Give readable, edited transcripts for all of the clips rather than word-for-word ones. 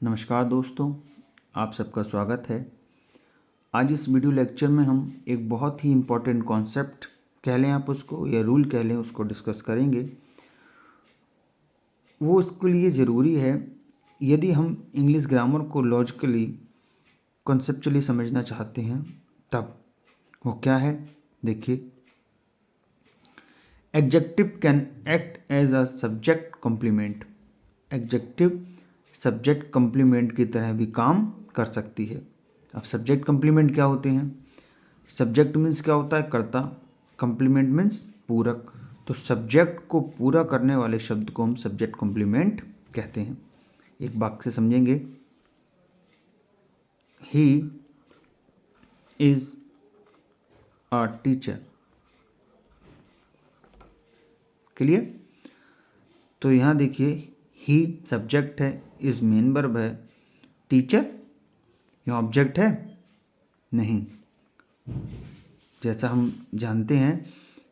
नमस्कार दोस्तों, आप सबका स्वागत है। आज इस वीडियो लेक्चर में हम एक बहुत ही इम्पोर्टेंट कॉन्सेप्ट कह लें आप उसको या रूल कह लें उसको डिस्कस करेंगे। वो इसके लिए ज़रूरी है यदि हम इंग्लिश ग्रामर को लॉजिकली कॉन्सेप्चुअली समझना चाहते हैं तब। वो क्या है देखिए, adjective can act as a subject complement. Adjective subject complement की तरह भी काम कर सकती है। अब सब्जेक्ट कॉम्प्लीमेंट क्या होते हैं? सब्जेक्ट मीन्स क्या होता है? कर्ता। कॉम्प्लीमेंट मीन्स पूरक। तो सब्जेक्ट को पूरा करने वाले शब्द को हम सब्जेक्ट कॉम्प्लीमेंट कहते हैं। एक वाक्य से समझेंगे, he is a teacher. Clear? तो यहाँ देखिए, ही सब्जेक्ट है, इज मेन वर्ब है, टीचर यह ऑब्जेक्ट है नहीं। जैसा हम जानते हैं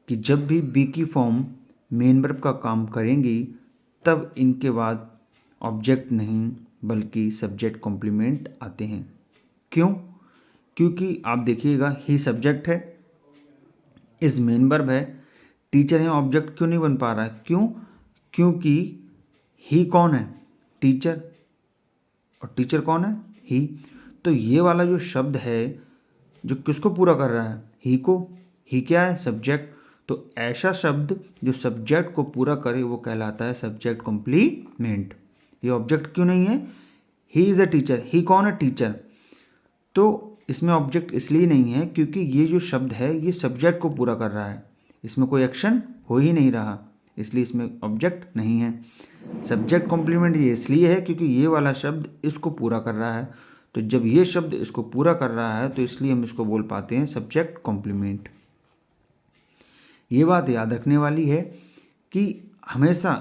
कि जब भी बी की फॉर्म मेन वर्ब का काम करेंगी तब इनके बाद ऑब्जेक्ट नहीं बल्कि सब्जेक्ट कॉम्प्लीमेंट आते हैं। क्यों? क्योंकि आप देखिएगा, ही सब्जेक्ट है, इज मेन वर्ब है, टीचर है, ऑब्जेक्ट क्यों नहीं बन पा रहा है? क्यों? क्योंकि ही कौन है? टीचर। और टीचर कौन है? ही। तो ये वाला जो शब्द है जो किसको पूरा कर रहा है? ही को। ही क्या है? सब्जेक्ट। तो ऐसा शब्द जो सब्जेक्ट को पूरा करे वो कहलाता है सब्जेक्ट कॉम्प्लीमेंट। ये ऑब्जेक्ट क्यों नहीं है? He is a teacher. ही कौन है? टीचर। तो इसमें ऑब्जेक्ट इसलिए नहीं है क्योंकि ये जो शब्द है ये सब्जेक्ट को पूरा कर रहा है, इसमें कोई एक्शन हो ही नहीं रहा, इसलिए इसमें ऑब्जेक्ट नहीं है। सब्जेक्ट कॉम्प्लीमेंट ये इसलिए है क्योंकि ये वाला शब्द इसको पूरा कर रहा है। तो जब ये शब्द इसको पूरा कर रहा है तो इसलिए हम इसको बोल पाते हैं सब्जेक्ट कॉम्प्लीमेंट। ये बात याद रखने वाली है कि हमेशा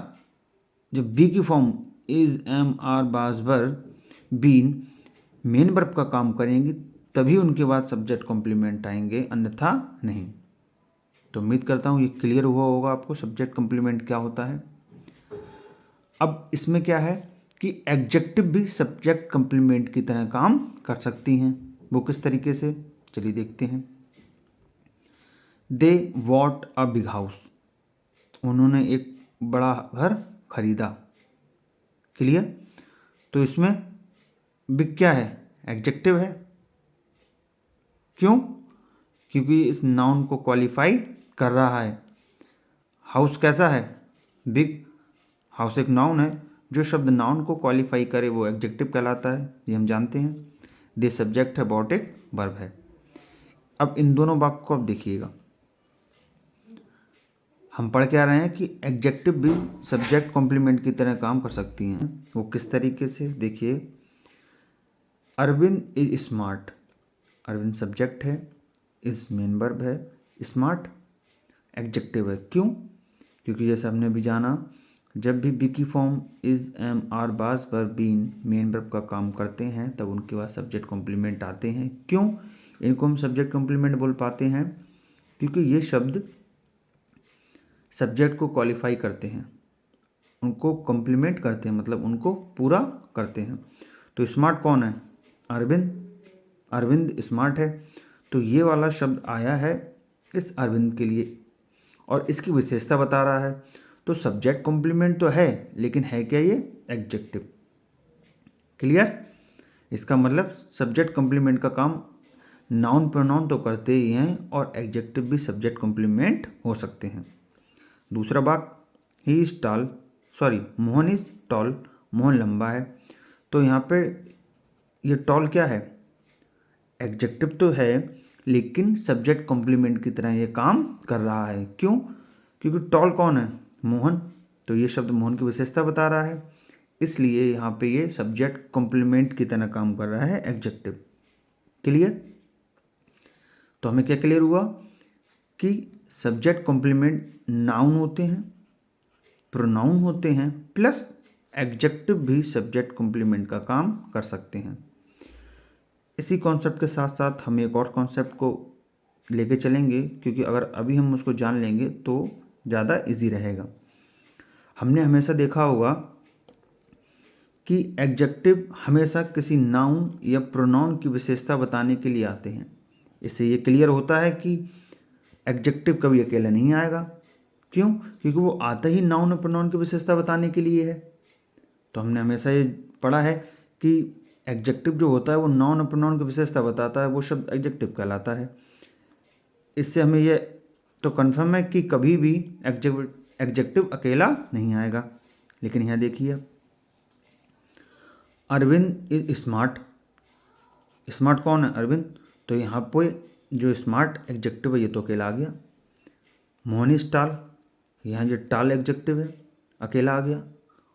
जब बी की फॉर्म इज, एम, आर, बाज, वर, बीन मेन वर्ब का काम करेंगी तभी उनके बाद सब्जेक्ट कॉम्प्लीमेंट आएंगे, अन्यथा नहीं। तो उम्मीद करता हूँ ये क्लियर हुआ होगा आपको सब्जेक्ट कॉम्प्लीमेंट क्या होता है। अब इसमें क्या है कि एडजेक्टिव भी सब्जेक्ट कॉम्प्लीमेंट की तरह काम कर सकती हैं। वो किस तरीके से, चलिए देखते हैं। They what a big house. उन्होंने एक बड़ा घर खरीदा। क्लियर? तो इसमें बिग क्या है? एडजेक्टिव है। क्यों? क्योंकि इस नाउन को क्वालिफाई कर रहा है। हाउस कैसा है? बिग। हाउस एक नाउन है, जो शब्द नाउन को क्वालिफाई करे वो एडजेक्टिव कहलाता है, ये हम जानते हैं। दे सब्जेक्ट है, बॉट एक वर्ब है। अब इन दोनों वाक्य को आप देखिएगा, हम पढ़ के आ रहे हैं कि एडजेक्टिव भी सब्जेक्ट कॉम्प्लीमेंट की तरह काम कर सकती हैं। वो किस तरीके से, देखिए। Arvind is smart. Arvind subject है, इज मेन वर्ब है, स्मार्ट एडजेक्टिव है। क्यों? क्योंकि जैसे हमने भी जाना, जब भी बी की फॉर्म इज, एम, आर, बाज, वर्ब, बीन मेन वर्ब का काम करते हैं तब उनके बाद सब्जेक्ट कॉम्प्लीमेंट आते हैं। क्यों इनको हम सब्जेक्ट कॉम्प्लीमेंट बोल पाते हैं? क्योंकि ये शब्द सब्जेक्ट को क्वालिफाई करते हैं, उनको कॉम्प्लीमेंट करते हैं, मतलब उनको पूरा करते हैं। तो स्मार्ट कौन है? अरविंद। अरविंद स्मार्ट है, तो ये वाला शब्द आया है इस अरविंद के लिए और इसकी विशेषता बता रहा है। तो सब्जेक्ट कॉम्प्लीमेंट तो है, लेकिन है क्या ये? एडजेक्टिव। क्लियर? इसका मतलब सब्जेक्ट कॉम्प्लीमेंट का काम नाउन प्रोनाउन तो करते ही हैं और एडजेक्टिव भी सब्जेक्ट कॉम्प्लीमेंट हो सकते हैं। दूसरा वाक्य, he is tall, sorry Mohan is tall. Mohan लंबा है। तो यहाँ पे ये टॉल क्या है? एडजेक्टिव तो है लेकिन सब्जेक्ट कॉम्प्लीमेंट की तरह ये काम कर रहा है। क्यों? क्योंकि टॉल कौन है? मोहन। तो ये शब्द मोहन की विशेषता बता रहा है, इसलिए यहाँ पे ये सब्जेक्ट कॉम्प्लीमेंट की तरह काम कर रहा है, एडजेक्टिव। क्लियर? तो हमें क्या क्लियर हुआ कि सब्जेक्ट कॉम्प्लीमेंट नाउन होते हैं, प्रोनाउन होते हैं, प्लस एडजेक्टिव भी सब्जेक्ट कॉम्प्लीमेंट का काम कर सकते हैं। इसी कॉन्सेप्ट के साथ साथ हम एक और कॉन्सेप्ट को लेके चलेंगे, क्योंकि अगर अभी हम उसको जान लेंगे तो ज़्यादा इजी रहेगा। हमने हमेशा देखा होगा कि एडजेक्टिव हमेशा किसी नाउन या प्रोनाउन की विशेषता बताने के लिए आते हैं। इससे ये क्लियर होता है कि एडजेक्टिव कभी अकेला नहीं आएगा। क्यों? क्योंकि वो आता ही नाउन और प्रोनाउन की विशेषता बताने के लिए है। तो हमने हमेशा ये पढ़ा है कि एडजेक्टिव जो होता है वो नाउन और प्रोनाउन की विशेषता बताता है, वो शब्द एडजेक्टिव कहलाता है। इससे हमें यह तो कन्फर्म है कि कभी भी एडजेक्टिव अकेला नहीं आएगा। लेकिन यहाँ देखिए, अरविंद इज स्मार्ट। स्मार्ट कौन है? अरविंद। तो यहाँ पे जो स्मार्ट एडजेक्टिव है ये तो अकेला आ गया। मोहन इज टाल, यहाँ जो टाल एडजेक्टिव है अकेला आ गया।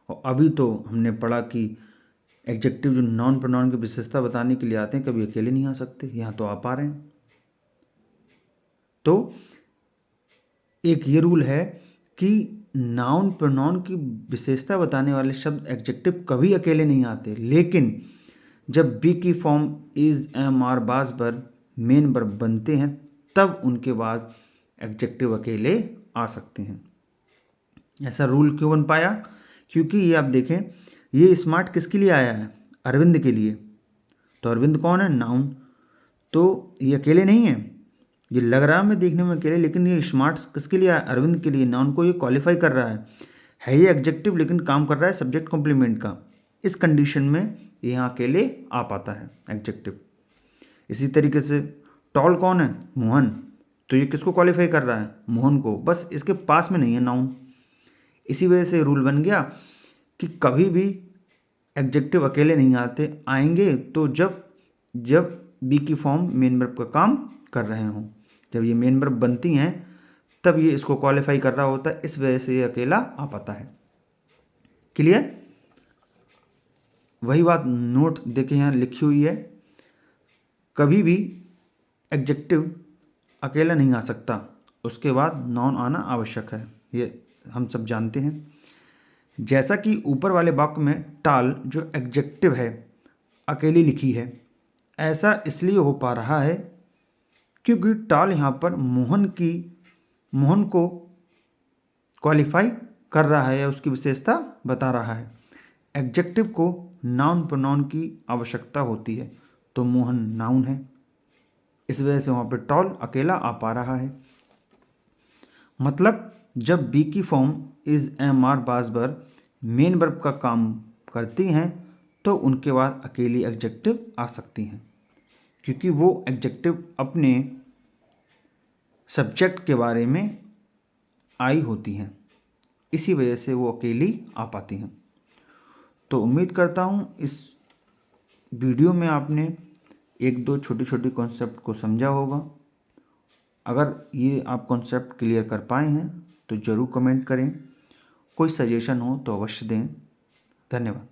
और अभी तो हमने पढ़ा कि एडजेक्टिव जो नॉन प्रोनाउन की विशेषता बताने के लिए आते हैं कभी अकेले नहीं आ सकते, यहाँ तो आ पा रहे हैं। तो एक ये रूल है कि नाउन प्रोनाउन की विशेषता बताने वाले शब्द एडजेक्टिव कभी अकेले नहीं आते, लेकिन जब बी की फॉर्म इज, एम, आर, बाज पर मेन वर्ब बनते हैं तब उनके बाद एडजेक्टिव अकेले आ सकते हैं। ऐसा रूल क्यों बन पाया? क्योंकि ये आप देखें, ये स्मार्ट किसके लिए आया है? अरविंद के लिए। तो अरविंद कौन है? नाउन। तो ये अकेले नहीं है, ये लग रहा है हमें देखने में अकेले, लेकिन ये स्मार्ट किसके लिए आया? अरविंद के लिए। नाउन को ये क्वालिफाई कर रहा है ये एडजेक्टिव, लेकिन काम कर रहा है सब्जेक्ट कॉम्प्लीमेंट का। इस कंडीशन में यहाँ अकेले आ पाता है एडजेक्टिव। इसी तरीके से टॉल कौन है? मोहन। तो ये किसको क्वालिफाई कर रहा है? मोहन को। बस इसके पास में नहीं है नाउन। इसी वजह से रूल बन गया कि कभी भी एडजेक्टिव अकेले नहीं आते, आएंगे तो जब बी की फॉर्म मेन वर्ब का काम कर रहे हों। जब ये मेन वर्ब बनती हैं तब ये इसको क्वालिफाई कर रहा होता है, इस वजह से ये अकेला आ पाता है। क्लियर? वही बात नोट देखें यहाँ लिखी हुई है, कभी भी एडजेक्टिव अकेला नहीं आ सकता, उसके बाद नाउन आना आवश्यक है, ये हम सब जानते हैं। जैसा कि ऊपर वाले वाक्य में टाल जो एडजेक्टिव है अकेली लिखी है, ऐसा इसलिए हो पा रहा है क्योंकि टाल यहाँ पर मोहन को क्वालिफाई कर रहा है या उसकी विशेषता बता रहा है। एडजेक्टिव को नाउन प्रोनाउन की आवश्यकता होती है, तो मोहन नाउन है, इस वजह से वहाँ पर टॉल अकेला आ पा रहा है। मतलब जब बी की फॉर्म इज, एम, आर, बाज बर मेन वर्ब का काम करती हैं तो उनके बाद अकेली एडजेक्टिव आ सकती हैं, क्योंकि वो एडजेक्टिव अपने सब्जेक्ट के बारे में आई होती हैं, इसी वजह से वो अकेली आ पाती हैं। तो उम्मीद करता हूँ इस वीडियो में आपने एक दो छोटी छोटी कॉन्सेप्ट को समझा होगा। अगर ये आप कॉन्सेप्ट क्लियर कर पाए हैं तो ज़रूर कमेंट करें। कोई सजेशन हो तो अवश्य दें। धन्यवाद।